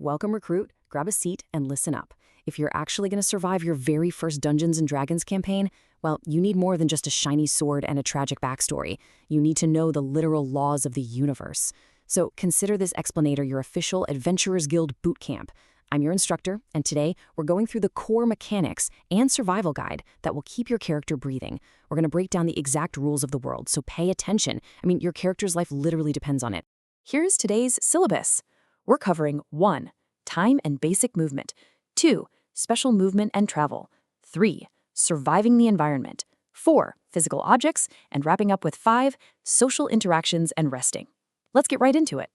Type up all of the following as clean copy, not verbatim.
welcome recruit, grab a seat and listen up. If you're actually going to survive your very first Dungeons & Dragons campaign, well, you need more than just a shiny sword and a tragic backstory. You need to know the literal laws of the universe. So consider this explanator your official Adventurers Guild Bootcamp. I'm your instructor, and today we're going through the core mechanics and survival guide that will keep your character breathing. We're going to break down the exact rules of the world, so pay attention. Your character's life literally depends on it. Here's today's syllabus. We're covering 1. Time and basic movement. 2. Special movement and travel. 3. Surviving the environment. 4. Physical objects. And wrapping up with 5. Social interactions and resting. Let's get right into it.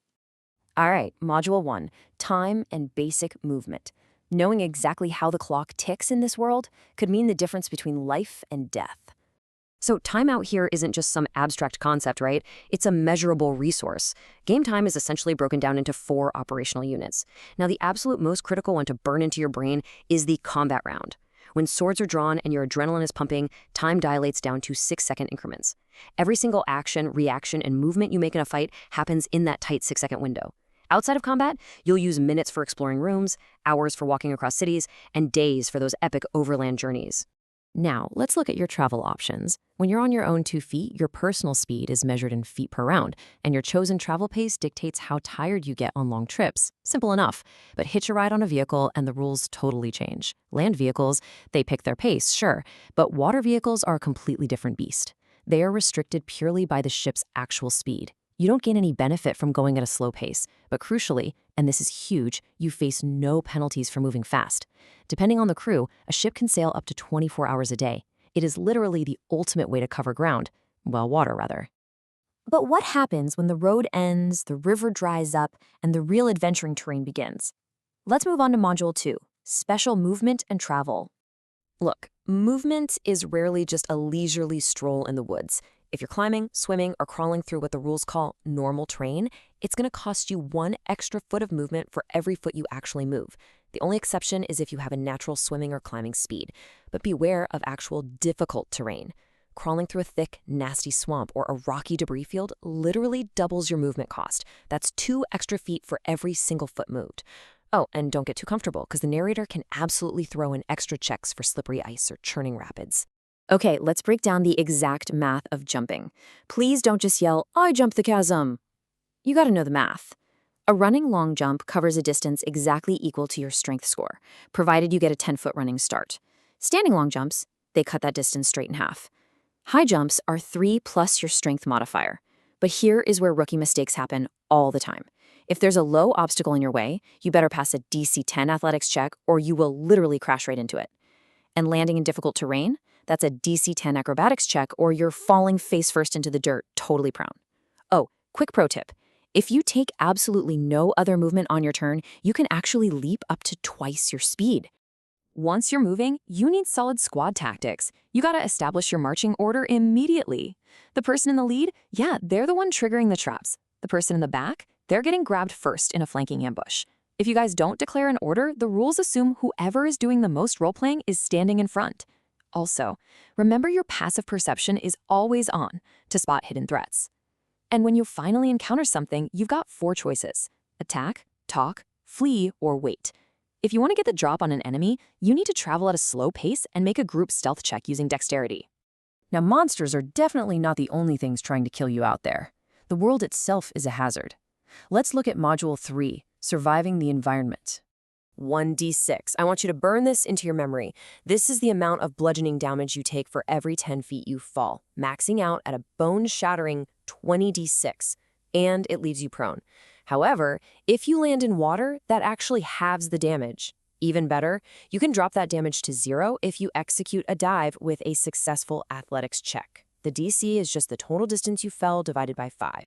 All right, Module 1, Time and Basic Movement. Knowing exactly how the clock ticks in this world could mean the difference between life and death. So time out here isn't just some abstract concept, right? It's a measurable resource. Game time is essentially broken down into 4 operational units. Now, the absolute most critical one to burn into your brain is the combat round. When swords are drawn and your adrenaline is pumping, time dilates down to 6-second increments. Every single action, reaction, and movement you make in a fight happens in that tight 6-second window. Outside of combat, you'll use minutes for exploring rooms, hours for walking across cities, and days for those epic overland journeys. Now, let's look at your travel options. When you're on your own 2 feet, your personal speed is measured in feet per round, and your chosen travel pace dictates how tired you get on long trips. Simple enough. But hitch a ride on a vehicle and the rules totally change. Land vehicles, they pick their pace, sure, but water vehicles are a completely different beast. They are restricted purely by the ship's actual speed. You don't gain any benefit from going at a slow pace, but crucially, and this is huge, you face no penalties for moving fast. Depending on the crew, a ship can sail up to 24 hours a day. It is literally the ultimate way to cover ground. Well, water, rather. But what happens when the road ends, the river dries up, and the real adventuring terrain begins? Let's move on to Module 2, Special Movement and Travel. Look, movement is rarely just a leisurely stroll in the woods. If you're climbing, swimming, or crawling through what the rules call normal terrain, it's going to cost you 1 extra foot of movement for every foot you actually move. The only exception is if you have a natural swimming or climbing speed. But beware of actual difficult terrain. Crawling through a thick, nasty swamp or a rocky debris field literally doubles your movement cost. That's 2 extra feet for every single foot moved. Oh, and don't get too comfortable, because the narrator can absolutely throw in extra checks for slippery ice or churning rapids. Okay, let's break down the exact math of jumping. Please don't just yell, "I jumped the chasm." You gotta know the math. A running long jump covers a distance exactly equal to your strength score, provided you get a 10-foot running start. Standing long jumps, they cut that distance straight in half. High jumps are 3 plus your strength modifier. But here is where rookie mistakes happen all the time. If there's a low obstacle in your way, you better pass a DC 10 athletics check or you will literally crash right into it. And landing in difficult terrain, that's a DC 10 acrobatics check or you're falling face first into the dirt, totally prone. Oh, quick pro tip. If you take absolutely no other movement on your turn, you can actually leap up to twice your speed. Once you're moving, you need solid squad tactics. You gotta establish your marching order immediately. The person in the lead, yeah, they're the one triggering the traps. The person in the back, they're getting grabbed first in a flanking ambush. If you guys don't declare an order, the rules assume whoever is doing the most role-playing is standing in front. Also, remember your passive perception is always on to spot hidden threats. And when you finally encounter something, you've got 4 choices: attack, talk, flee, or wait. If you want to get the drop on an enemy, you need to travel at a slow pace and make a group stealth check using dexterity. Now, monsters are definitely not the only things trying to kill you out there. The world itself is a hazard. Let's look at Module 3, Surviving the Environment. 1d6. I want you to burn this into your memory. This is the amount of bludgeoning damage you take for every 10 feet you fall, maxing out at a bone-shattering 20d6, and it leaves you prone. However, if you land in water, that actually halves the damage. Even better, you can drop that damage to 0 if you execute a dive with a successful athletics check. The DC is just the total distance you fell divided by 5.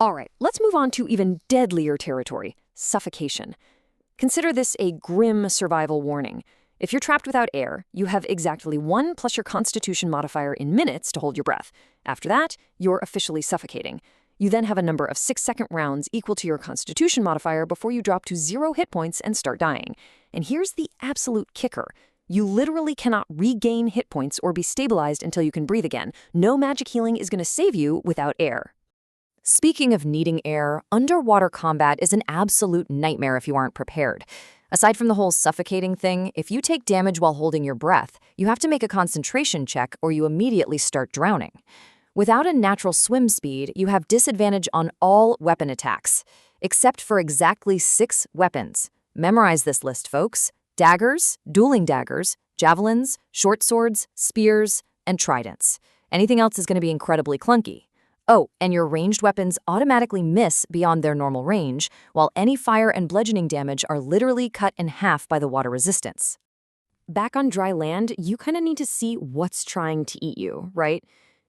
All right, let's move on to even deadlier territory, suffocation. Consider this a grim survival warning. If you're trapped without air, you have exactly 1 plus your constitution modifier in minutes to hold your breath. After that, you're officially suffocating. You then have a number of 6-second rounds equal to your constitution modifier before you drop to 0 hit points and start dying. And here's the absolute kicker. You literally cannot regain hit points or be stabilized until you can breathe again. No magic healing is going to save you without air. Speaking of needing air, underwater combat is an absolute nightmare if you aren't prepared. Aside from the whole suffocating thing, if you take damage while holding your breath, you have to make a concentration check or you immediately start drowning. Without a natural swim speed, you have disadvantage on all weapon attacks, except for exactly 6 weapons. Memorize this list, folks. Daggers, dueling daggers, javelins, short swords, spears, and tridents. Anything else is going to be incredibly clunky. Oh, and your ranged weapons automatically miss beyond their normal range, while any fire and bludgeoning damage are literally cut in half by the water resistance. Back on dry land, you kind of need to see what's trying to eat you, right?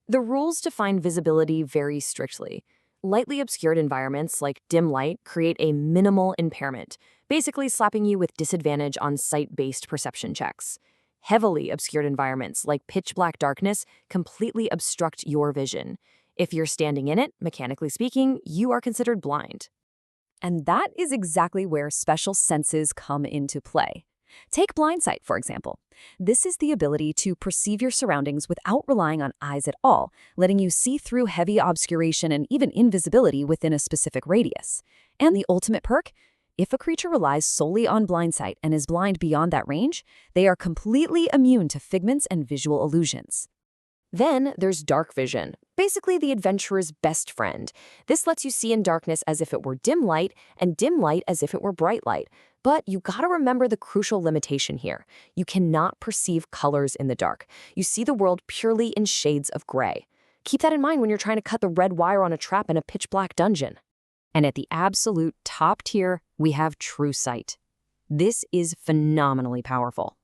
The rules define visibility very strictly. Lightly obscured environments like dim light create a minimal impairment, basically slapping you with disadvantage on sight-based perception checks. Heavily obscured environments like pitch-black darkness completely obstruct your vision. If you're standing in it, mechanically speaking, you are considered blind. And that is exactly where special senses come into play. Take blind sight, for example. This is the ability to perceive your surroundings without relying on eyes at all, letting you see through heavy obscuration and even invisibility within a specific radius. And the ultimate perk? If a creature relies solely on blind sight and is blind beyond that range, they are completely immune to figments and visual illusions. Then there's dark vision, basically the adventurer's best friend. This lets you see in darkness as if it were dim light and dim light as if it were bright light. But you gotta remember the crucial limitation here. You cannot perceive colors in the dark. You see the world purely in shades of gray. Keep that in mind when you're trying to cut the red wire on a trap in a pitch-black dungeon. And at the absolute top tier, we have true sight. This is phenomenally powerful.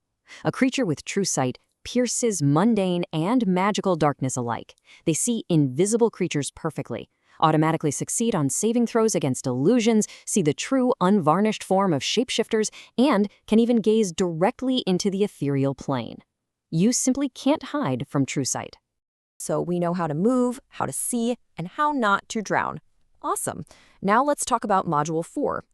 A creature with true sight pierces mundane and magical darkness alike. They see invisible creatures perfectly, automatically succeed on saving throws against illusions, see the true, unvarnished form of shapeshifters, and can even gaze directly into the ethereal plane. You simply can't hide from true sight. So we know how to move, how to see, and how not to drown. Awesome. Now let's talk about Module 4,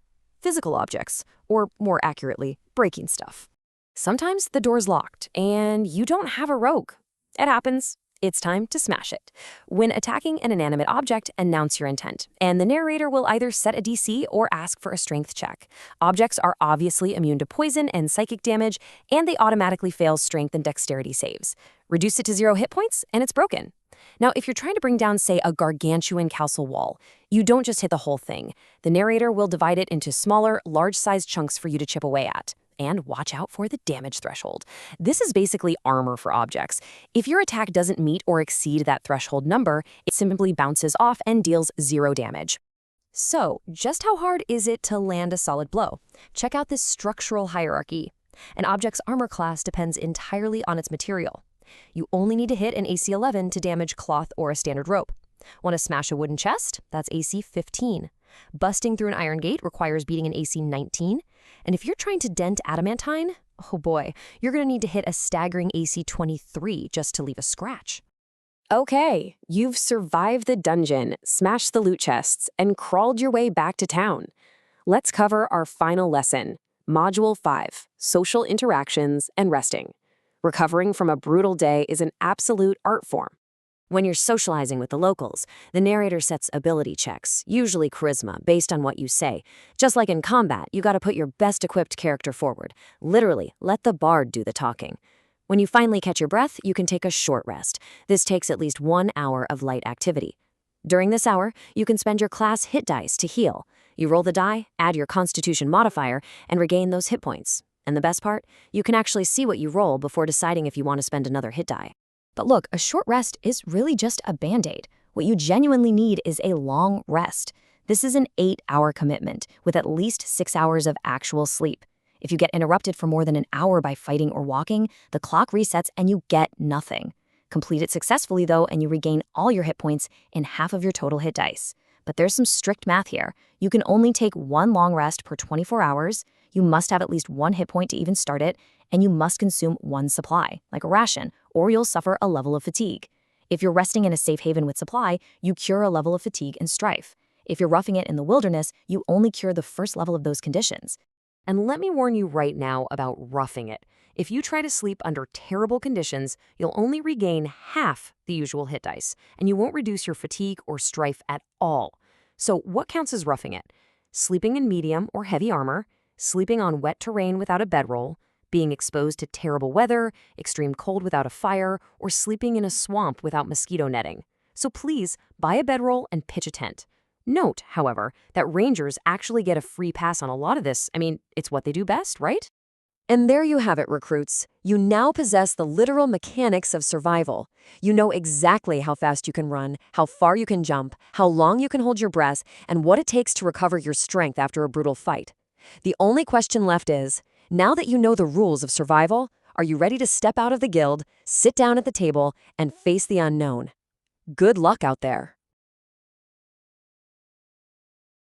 physical objects, or more accurately, breaking stuff. Sometimes the door's locked, and you don't have a rogue. It happens. It's time to smash it. When attacking an inanimate object, announce your intent, and the narrator will either set a DC or ask for a strength check. Objects are obviously immune to poison and psychic damage, and they automatically fail strength and dexterity saves. Reduce it to 0 hit points, and it's broken. Now, if you're trying to bring down, say, a gargantuan castle wall, you don't just hit the whole thing. The narrator will divide it into smaller, large-sized chunks for you to chip away at. And watch out for the damage threshold. This is basically armor for objects. If your attack doesn't meet or exceed that threshold number, it simply bounces off and deals 0 damage. So, just how hard is it to land a solid blow? Check out this structural hierarchy. An object's armor class depends entirely on its material. You only need to hit an AC 11 to damage cloth or a standard rope. Want to smash a wooden chest? That's AC 15. Busting through an iron gate requires beating an AC 19. And if you're trying to dent adamantine, oh boy, you're going to need to hit a staggering AC 23 just to leave a scratch. Okay, you've survived the dungeon, smashed the loot chests, and crawled your way back to town. Let's cover our final lesson, Module 5, Social Interactions and Resting. Recovering from a brutal day is an absolute art form. When you're socializing with the locals, the narrator sets ability checks, usually charisma, based on what you say. Just like in combat, you gotta put your best-equipped character forward. Literally, let the bard do the talking. When you finally catch your breath, you can take a short rest. This takes at least 1 hour of light activity. During this hour, you can spend your class hit dice to heal. You roll the die, add your constitution modifier, and regain those hit points. And the best part? You can actually see what you roll before deciding if you want to spend another hit die. But look, a short rest is really just a band-aid. What you genuinely need is a long rest. This is an 8-hour commitment with at least 6 hours of actual sleep. If you get interrupted for more than an hour by fighting or walking, the clock resets and you get nothing. Complete it successfully though, and you regain all your hit points in half of your total hit dice. But there's some strict math here. You can only take 1 long rest per 24 hours, you must have at least 1 hit point to even start it, and you must consume 1 supply, like a ration, or you'll suffer a level of fatigue. If you're resting in a safe haven with supply, you cure a level of fatigue and strife. If you're roughing it in the wilderness, you only cure the first level of those conditions. And let me warn you right now about roughing it. If you try to sleep under terrible conditions, you'll only regain half the usual hit dice, and you won't reduce your fatigue or strife at all. So what counts as roughing it? Sleeping in medium or heavy armor, sleeping on wet terrain without a bedroll, being exposed to terrible weather, extreme cold without a fire, or sleeping in a swamp without mosquito netting. So please, buy a bedroll and pitch a tent. Note, however, that rangers actually get a free pass on a lot of this. I mean, it's what they do best, right? And there you have it, recruits. You now possess the literal mechanics of survival. You know exactly how fast you can run, how far you can jump, how long you can hold your breath, and what it takes to recover your strength after a brutal fight. The only question left is, now that you know the rules of survival, are you ready to step out of the guild, sit down at the table, and face the unknown? Good luck out there.